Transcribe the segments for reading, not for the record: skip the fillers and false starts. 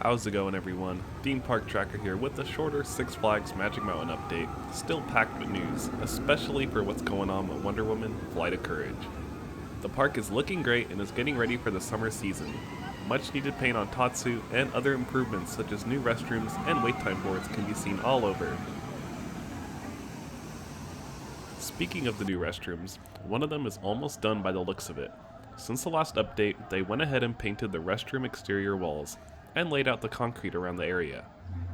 How's it going, everyone? Theme Park Tracker here with a shorter Six Flags Magic Mountain update, still packed with news, especially for what's going on with Wonder Woman Flight of Courage. The park is looking great and is getting ready for the summer season. Much needed paint on Tatsu and other improvements such as new restrooms and wait time boards can be seen all over. Speaking of the new restrooms, one of them is almost done by the looks of it. Since the last update, they went ahead and painted the restroom exterior walls, and laid out the concrete around the area.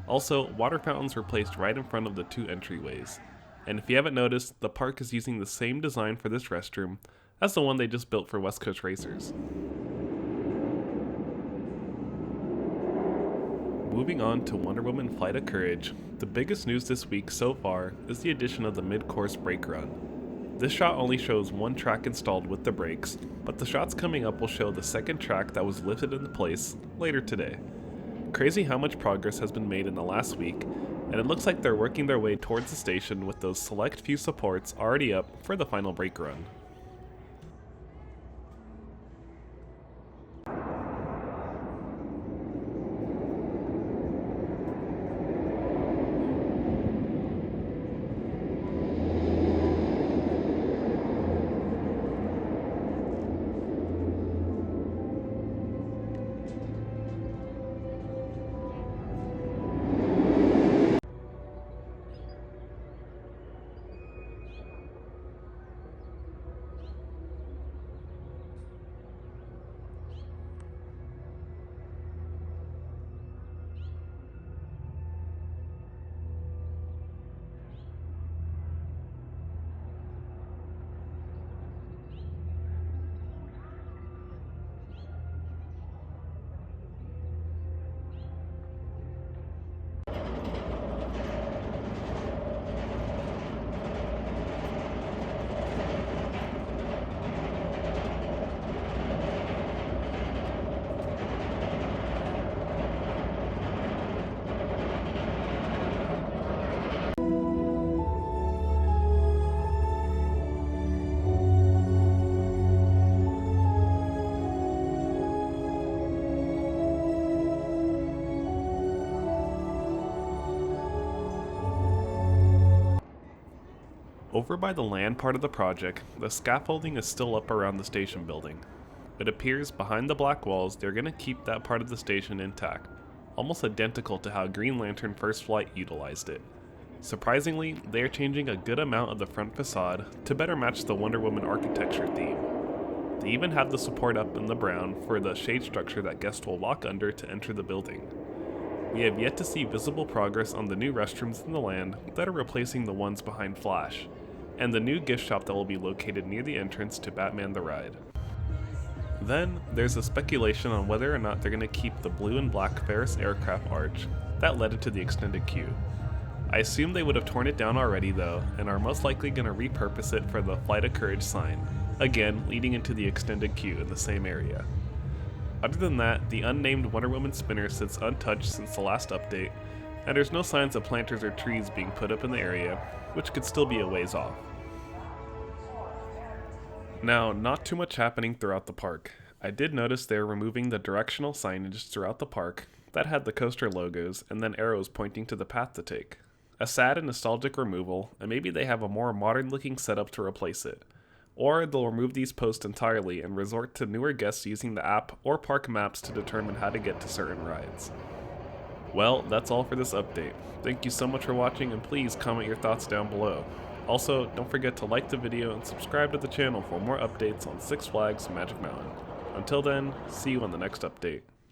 Also, water fountains were placed right in front of the two entryways. And if you haven't noticed, the park is using the same design for this restroom as the one they just built for West Coast Racers. Moving on to Wonder Woman Flight of Courage, the biggest news this week so far is the addition of the mid-course brake run. This shot only shows one track installed with the brakes, but the shots coming up will show the second track that was lifted into place later today. Crazy how much progress has been made in the last week, and it looks like they're working their way towards the station with those select few supports already up for the final brake run. Over by the land part of the project, the scaffolding is still up around the station building. It appears behind the black walls they're going to keep that part of the station intact, almost identical to how Green Lantern First Flight utilized it. Surprisingly, they are changing a good amount of the front facade to better match the Wonder Woman architecture theme. They even have the support up in the brown for the shade structure that guests will walk under to enter the building. We have yet to see visible progress on the new restrooms in the land that are replacing the ones behind Flash, and the new gift shop that will be located near the entrance to Batman the Ride. Then, there's a speculation on whether or not they're going to keep the blue and black Ferris aircraft arch that led into the extended queue. I assume they would have torn it down already though, and are most likely going to repurpose it for the Flight of Courage sign, again leading into the extended queue in the same area. Other than that, the unnamed Wonder Woman spinner sits untouched since the last update, and there's no signs of planters or trees being put up in the area, which could still be a ways off. Now, not too much happening throughout the park. I did notice they are removing the directional signage throughout the park that had the coaster logos and then arrows pointing to the path to take. A sad and nostalgic removal, and maybe they have a more modern looking setup to replace it. Or they'll remove these posts entirely and resort to newer guests using the app or park maps to determine how to get to certain rides. Well, that's all for this update. Thank you so much for watching, and please comment your thoughts down below. Also, don't forget to like the video and subscribe to the channel for more updates on Six Flags Magic Mountain. Until then, see you on the next update.